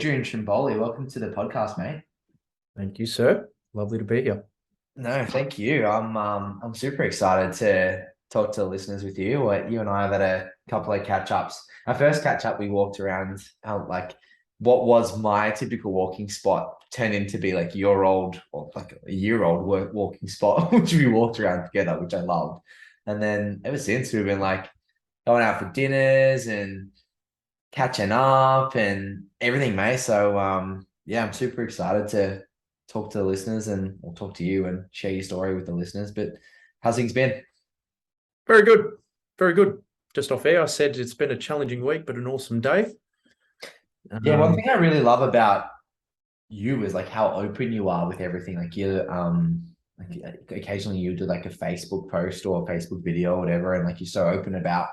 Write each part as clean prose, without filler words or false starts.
Adrian Trimboli, welcome to the podcast, mate. Thank you, sir. Lovely to be here. No, thank you. I'm super excited to talk to the listeners with you. You and I have had a couple of catch ups. Our first catch up, we walked around how like what was my typical walking spot turned into be like your old or like a year old walking spot, which we walked around together, which I loved. And then ever since we've been like going out for dinners and catching up and everything, mate. So yeah, I'm super excited to talk to the listeners and I'll talk to you and share your story with the listeners. But how's things been? Very good. Very good. Just off air, I said it's been a challenging week, but an awesome day. Yeah, one Um, thing I really love about you is like how open you are with everything. Like you like occasionally you do like a Facebook post or a Facebook video or whatever, and like you're so open about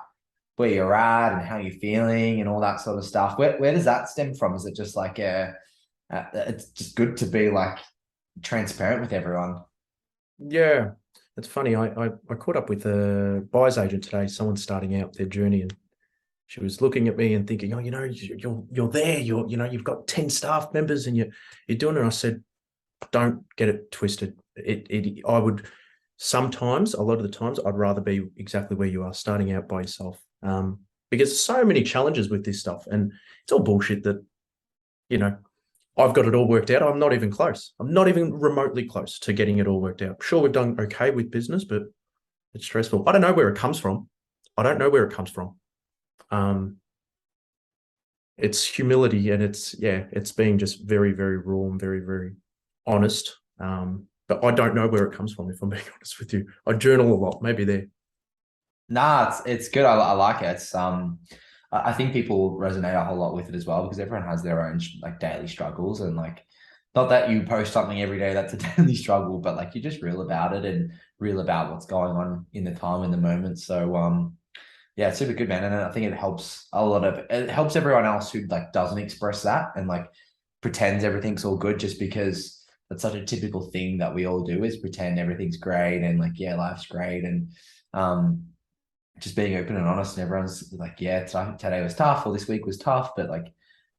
where you're at and how you're feeling and all that sort of stuff. Where does that stem from? Is it just like it's just good to be like transparent with everyone? yeah, it's funny. I caught up with a buyer's agent today, someone starting out their journey, and she was looking at me and thinking, oh, you're there. You've got 10 staff members and you're doing it. And I said, don't get it twisted. I would sometimes, a lot of the times, I'd rather be exactly where you are, starting out by yourself. Because there's so many challenges with this stuff, and it's all bullshit that you know I've got it all worked out. I'm not even close. I'm not even remotely close to getting it all worked out. Sure, we've done okay with business, but it's stressful. I don't know where it comes from. I don't know where it comes from. Um, it's humility, and it's being just very, very raw and very, very honest. But I don't know where it comes from, if I'm being honest with you. I journal a lot, maybe there. Nah, it's good. I like it. It's I think people resonate a whole lot with it as well because everyone has their own like daily struggles and like not that you post something every day that's a daily struggle, but like you're just real about it and real about what's going on in the time in the moment. So yeah, it's super good, man. And I think it helps everyone else who like doesn't express that and like pretends everything's all good just because that's such a typical thing that we all do is pretend everything's great and like yeah, life's great and um just being open and honest and everyone's like, yeah, today was tough or this week was tough, but like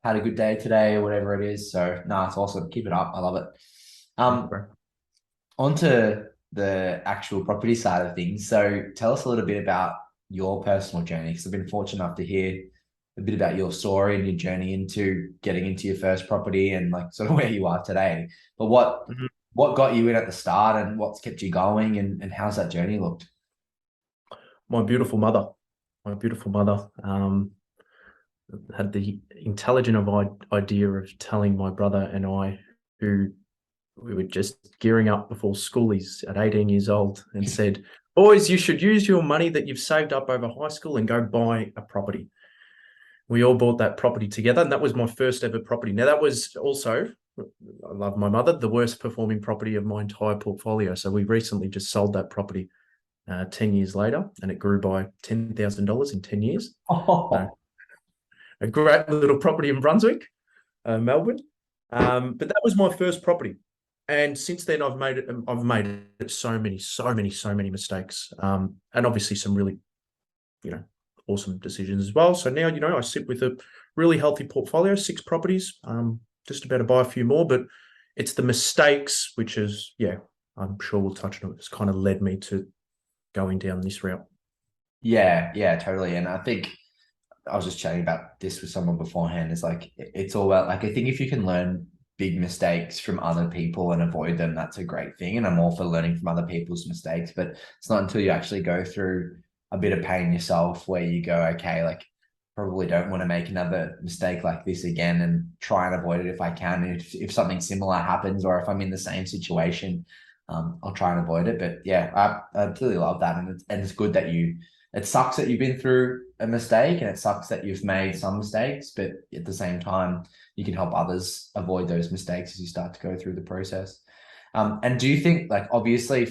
had a good day today or whatever it is. So no, it's awesome. Keep it up. I love it. Thank you, Um, bro. onto the actual property side of things. So tell us a little bit about your personal journey because I've been fortunate enough to hear a bit about your story and your journey into getting into your first property and like sort of where you are today. But Mhm. what got you in at the start and what's kept you going and how's that journey looked? My beautiful mother, my beautiful mother, had the intelligent idea of telling my brother and I, who we were just gearing up before schoolies at 18 years old, and said, boys, you should use your money that you've saved up over high school and go buy a property. We all bought that property together, and that was my first ever property. Now, that was also, I love my mother, the worst performing property of my entire portfolio. So we recently just sold that property 10 years later, and it grew by $10,000 in 10 years. So a great little property in Brunswick, Melbourne. But that was my first property. And since then, I've made so many mistakes. And obviously some really, you know, awesome decisions as well. So now, I sit with a really healthy portfolio, 6 properties, just about to buy a few more, but it's the mistakes, which is, yeah, I'm sure we'll touch on it. It's kind of led me to going down this route. Yeah, yeah, totally. And I think I was just chatting about this with someone beforehand. It's like it's all about like I think if you can learn big mistakes from other people and avoid them, that's a great thing. And I'm all for learning from other people's mistakes, but it's not until you actually go through a bit of pain yourself where you go, okay, like probably don't want to make another mistake like this again and try and avoid it if I can. If something similar happens or if I'm in the same situation, I'll try and avoid it. But yeah, I absolutely love that. And it's good that it sucks that you've been through a mistake and it sucks that you've made some mistakes, but at the same time, you can help others avoid those mistakes as you start to go through the process. And do you think, like, obviously,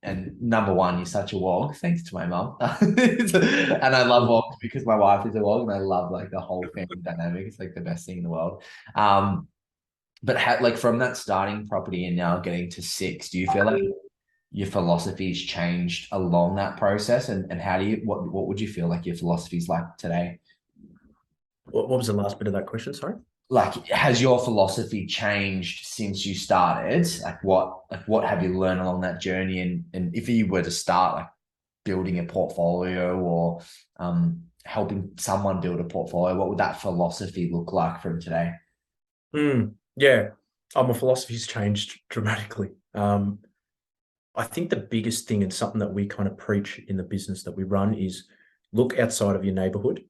and number one, you're such a wog, thanks to my mum. And I love wogs because my wife is a wog and I love like the whole family dynamic. It's like the best thing in the world. But like from that starting property and now getting to 6, do you feel like your philosophy's changed along that process and how do you what would you feel like your philosophy's like today? What was the last bit of that question? Sorry. like, has your philosophy changed since you started? Like what have you learned along that journey? And if you were to start like building a portfolio or helping someone build a portfolio, what would that philosophy look like from today? Yeah. My philosophy's changed dramatically. I think the biggest thing and something that we kind of preach in the business that we run is look outside of your neighborhood.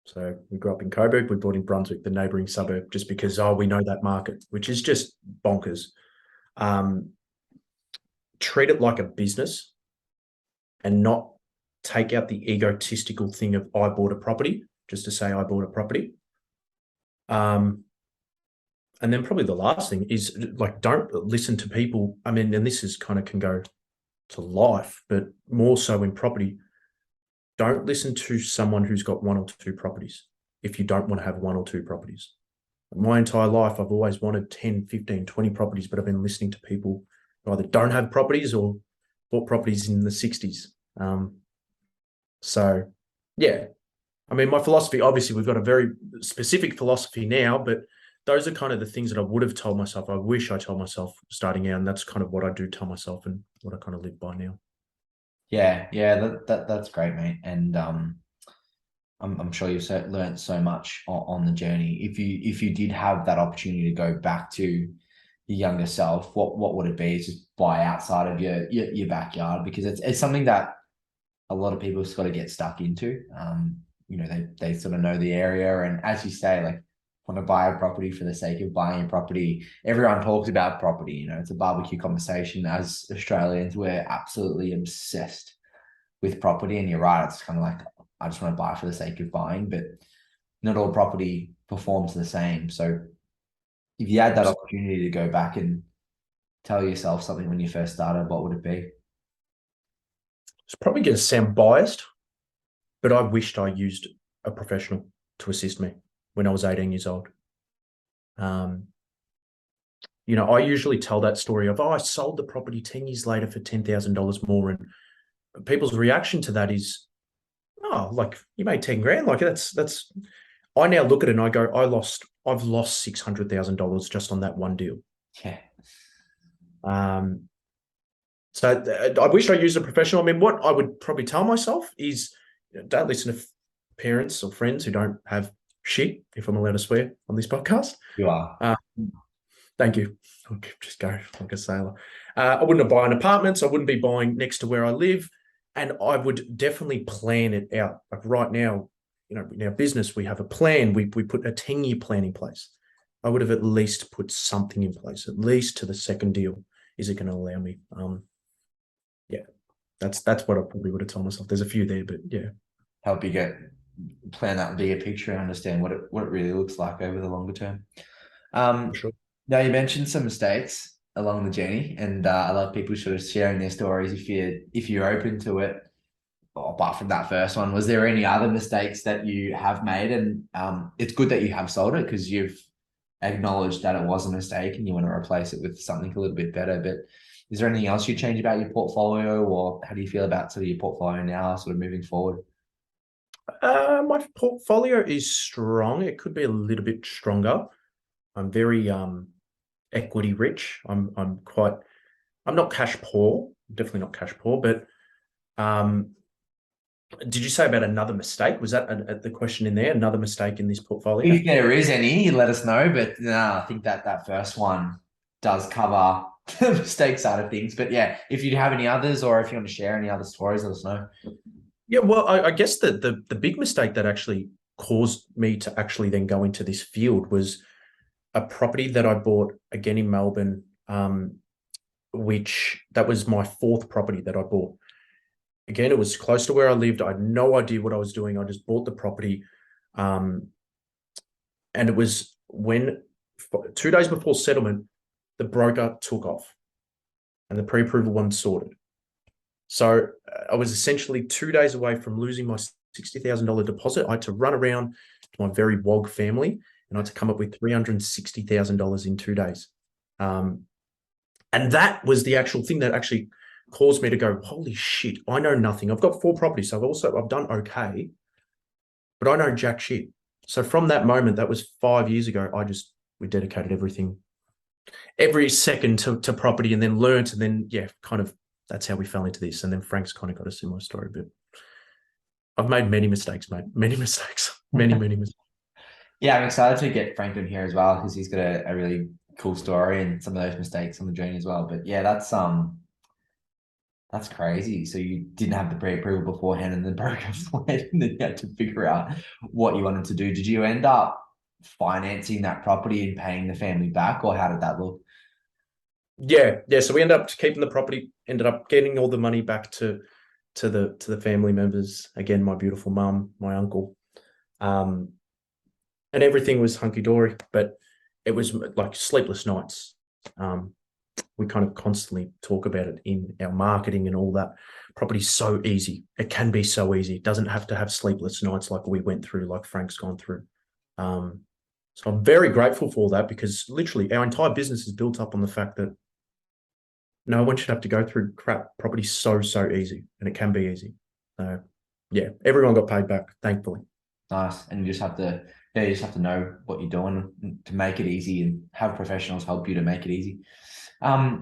So we grew up in Coburg, we bought in Brunswick, the neighboring suburb, just because, we know that market, which is just bonkers. Um, Treat it like a business and not take out the egotistical thing of I bought a property, just to say I bought a property. And then probably the last thing is like, don't listen to people. I mean, and this is kind of can go to life, but more so in property. Don't listen to someone who's got one or two properties if you don't want to have one or two properties. My entire life, I've always wanted 10, 15, 20 properties, but I've been listening to people who either don't have properties or bought properties in the 60s. So, yeah, I mean, my philosophy, obviously, we've got a very specific philosophy now, but those are kind of the things that I would have told myself. I wish I told myself starting out, and that's kind of what I do tell myself and what I kind of live by now. Yeah, that's great, mate. And I'm sure you've learned so much on the journey. If you did have that opportunity to go back to your younger self, what would it be? It's just buy outside of your backyard, because it's something that a lot of people have got to get stuck into. They sort of know the area, and as you say, like, want to buy a property for the sake of buying a property. Everyone talks about property. It's a barbecue conversation. As Australians, we're absolutely obsessed with property, and you're right. It's kind of like, I just want to buy for the sake of buying, but not all property performs the same. So if you had that opportunity to go back and tell yourself something when you first started, what would it be? It's probably going to sound biased, but I wished I used a professional to assist me when I was 18 years old. I usually tell that story of, I sold the property 10 years later for $10,000 more. And people's reaction to that is, oh, like, you made 10 grand. Like, that's, I now look at it and I go, I've lost $600,000 just on that one deal. Yeah. So I wish I used a professional. I mean, what I would probably tell myself is, don't listen to parents or friends who don't have shit, if I'm allowed to swear on this podcast. You are. Thank you. I'll just go like a sailor. I wouldn't have bought apartments. I wouldn't be buying next to where I live. And I would definitely plan it out. Like right now, in our business, we have a plan. We put a 10-year plan in place. I would have at least put something in place, at least to the second deal. Is it going to allow me? Yeah, that's what I probably would have told myself. There's a few there, but yeah. Help you plan that bigger picture and understand what it really looks like over the longer term. For sure. Now, you mentioned some mistakes along the journey, and I love people sort of sharing their stories if you're open to it. Apart from that first one, was there any other mistakes that you have made? And it's good that you have sold it, because you've acknowledged that it was a mistake and you want to replace it with something a little bit better. But is there anything else you change about your portfolio, or how do you feel about sort of your portfolio now, sort of moving forward? My portfolio is strong. It could be a little bit stronger. I'm very equity rich. I'm not cash poor, definitely not cash poor, but did you say about another mistake? Was that the question in there? Another mistake in this portfolio? If there is any, let us know. But no, I think that first one does cover the mistake side of things. But yeah, if you have any others, or if you want to share any other stories, let us know. Yeah, well, I guess the big mistake that actually caused me to actually then go into this field was a property that I bought again in Melbourne, which that was my fourth property that I bought. Again, it was close to where I lived. I had no idea what I was doing. I just bought the property. And it was when 2 days before settlement, the broker took off and the pre-approval one sorted. So I was essentially 2 days away from losing my $60,000 deposit. I had to run around to my very wog family and I had to come up with $360,000 in 2 days. And that was the actual thing that actually caused me to go, holy shit, I know nothing. I've got 4 properties. So I've done okay, but I know jack shit. So from that moment, that was 5 years ago, we dedicated every second to property, and then learnt, and then, yeah, kind of that's how we fell into this. And then Frank's kind of got a similar story, but I've made many mistakes, mate. Many mistakes. Many mistakes. Yeah, I'm excited to get Frank in here as well because he's got a really cool story and some of those mistakes on the journey as well. But yeah, that's crazy. So you didn't have the pre-approval beforehand and then broke up and then you had to figure out what you wanted to do. Did you end up financing that property and paying the family back, or how did that look? Yeah. So we ended up keeping the property, ended up getting all the money back to the family members. Again, my beautiful mum, my uncle. And everything was hunky-dory, but it was like sleepless nights. We kind of constantly talk about it in our marketing and all that. Property's so easy. It can be so easy. It doesn't have to have sleepless nights like we went through, like Frank's gone through. So I'm very grateful for that, because literally our entire business is built up on the fact that no one should have to go through crap. Property's so easy, and it can be easy. So yeah, everyone got paid back, thankfully. Nice. And you just have to, yeah, you just have to know what you're doing to make it easy and have professionals help you to make it easy. I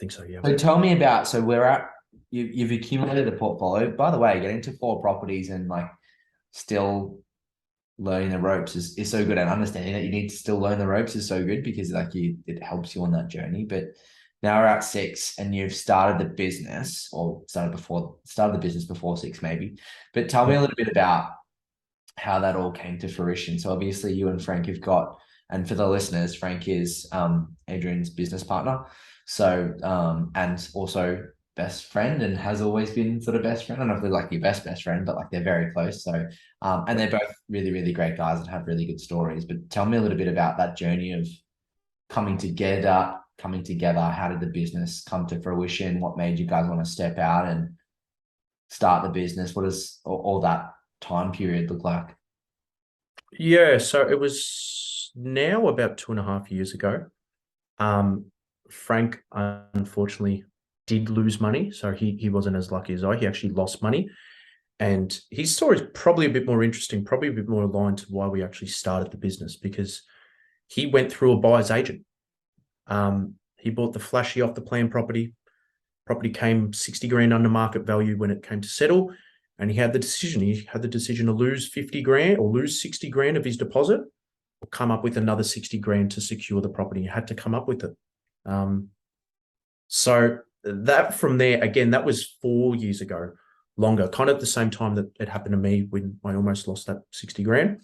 think so, yeah. So tell me about, so we're at, you've accumulated a portfolio. By the way, getting to 4 properties and like still learning the ropes is so good, and understanding that you need to still learn the ropes is so good because like it helps you on that journey. But now we're at 6 and you've started the business, or started the business before 6 maybe. But tell me a little bit about how that all came to fruition. So obviously you and Frank have got, and for the listeners, Frank is Adrian's business partner. So and also best friend, and has always been sort of best friend. I don't know if they're like your best friend, but like they're very close. So and they're both really great guys that have really good stories. But tell me a little bit about that journey of coming together. How did the business come to fruition? What made you guys want to step out and start the business? What does all that time period look like? Yeah, so it was now about 2.5 years ago. Frank unfortunately did lose money, so he wasn't as lucky as I. He actually lost money, and his story is probably a bit more interesting, probably a bit more aligned to why we actually started the business, because he went through a buyer's agent. He bought the flashy off the plan property. Property came 60 grand under market value when it came to settle. And he had the decision. He had the decision to lose 50 grand or lose 60 grand of his deposit, or come up with another 60 grand to secure the property. He had to come up with it. So that from there, again, that was 4 years ago, longer, kind of the same time that it happened to me when I almost lost that 60 grand.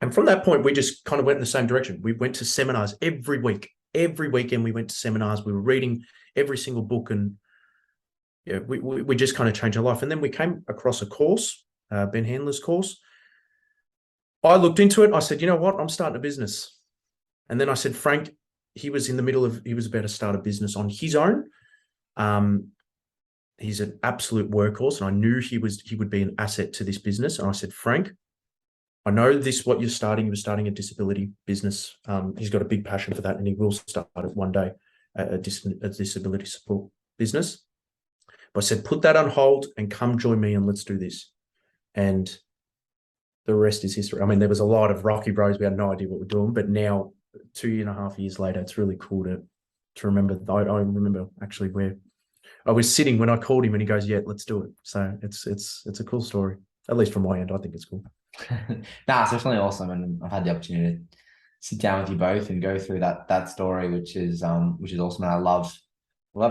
And from that point, we just kind of went in the same direction. We went to seminars every week. Every weekend we went to seminars. We were reading every single book, and yeah, we just kind of changed our life. And then we came across a course, Ben Handler's course. I looked into it. I said, you know what? I'm starting a business. And then I said, Frank, he was about to start a business on his own. He's an absolute workhorse, and I knew he would be an asset to this business. And I said, Frank, I know what you're starting. You're starting a disability business. He's got a big passion for that, and he will start it one day, a disability support business. But I said, put that on hold and come join me, and let's do this. And the rest is history. I mean, there was a lot of rocky roads. We had no idea what we're doing, but now 2.5 years later, it's really cool to remember. I remember actually where I was sitting when I called him, and he goes, "Yeah, let's do it." So it's a cool story, at least from my end. I think it's cool. Nah, it's definitely awesome, and I've had the opportunity to sit down with you both and go through that story, which is awesome. And I love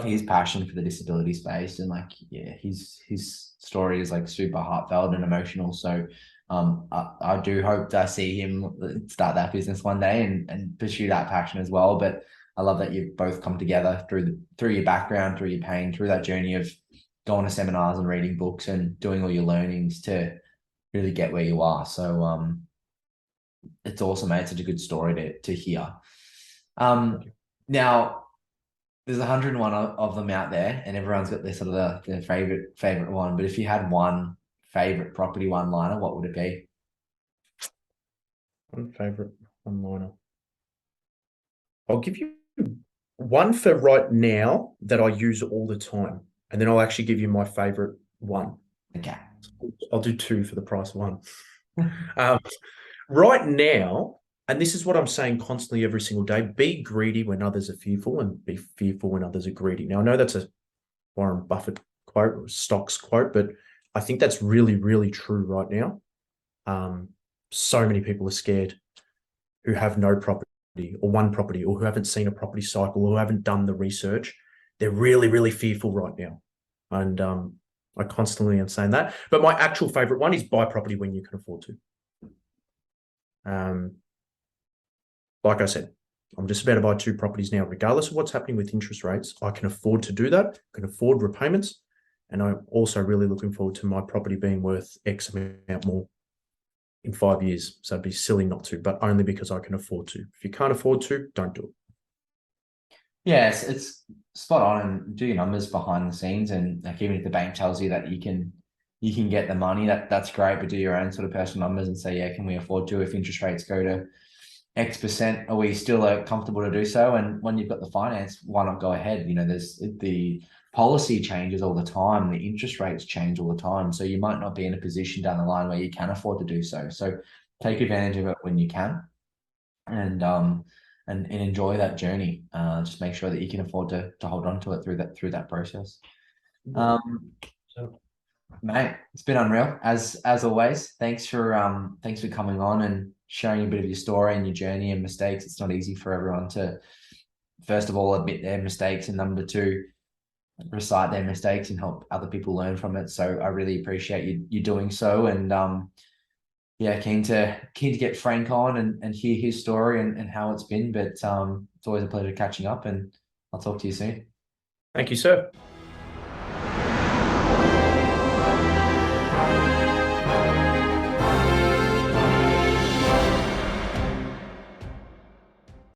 his passion for the disability space, and like, yeah, his story is like super heartfelt and emotional. So I do hope to see him start that business one day and pursue that passion as well. But I love that you've both come together through your background, through your pain, through that journey of going to seminars and reading books and doing all your learnings to really get where you are. So it's awesome, mate. It's such a good story to hear. Now there's 101 of them out there, and everyone's got their sort of their favorite one. But if you had one favorite property one-liner, what would it be? One favorite one-liner. I'll give you one for right now that I use all the time, and then I'll actually give you my favorite one. Okay. I'll do two for the price of one. Um, Right now, and this is what I'm saying constantly every single day, be greedy when others are fearful and be fearful when others are greedy. Now, I know that's a Warren Buffett quote, or stocks quote, but I think that's really, really true right now. So many people are scared who have no property or one property or who haven't seen a property cycle or who haven't done the research. They're really, really fearful right now. And I constantly am saying that. But my actual favorite one is buy property when you can afford to. Like I said, I'm just about to buy 2 properties now, regardless of what's happening with interest rates. I can afford to do that. I can afford repayments. And I'm also really looking forward to my property being worth X amount more in 5 years. So it'd be silly not to, but only because I can afford to. If you can't afford to, don't do it. Yeah, it's spot on, and do your numbers behind the scenes, and like even if the bank tells you that you can get the money, that's great, but do your own sort of personal numbers and say, yeah, can we afford to? If interest rates go to X%, are we still comfortable to do so? And when you've got the finance, why not go ahead? You know, there's the policy changes all the time, the interest rates change all the time. So you might not be in a position down the line where you can afford to do so. So take advantage of it when you can, and enjoy that journey. Just make sure that you can afford to hold on to it through that process. So mate, it's been unreal as always. Thanks for coming on and sharing a bit of your story and your journey and mistakes. It's not easy for everyone to, first of all, admit their mistakes, and number two, recite their mistakes and help other people learn from it. So I really appreciate you doing so, and yeah, keen to get Frank on and hear his story and how it's been. But it's always a pleasure catching up, and I'll talk to you soon. Thank you, sir.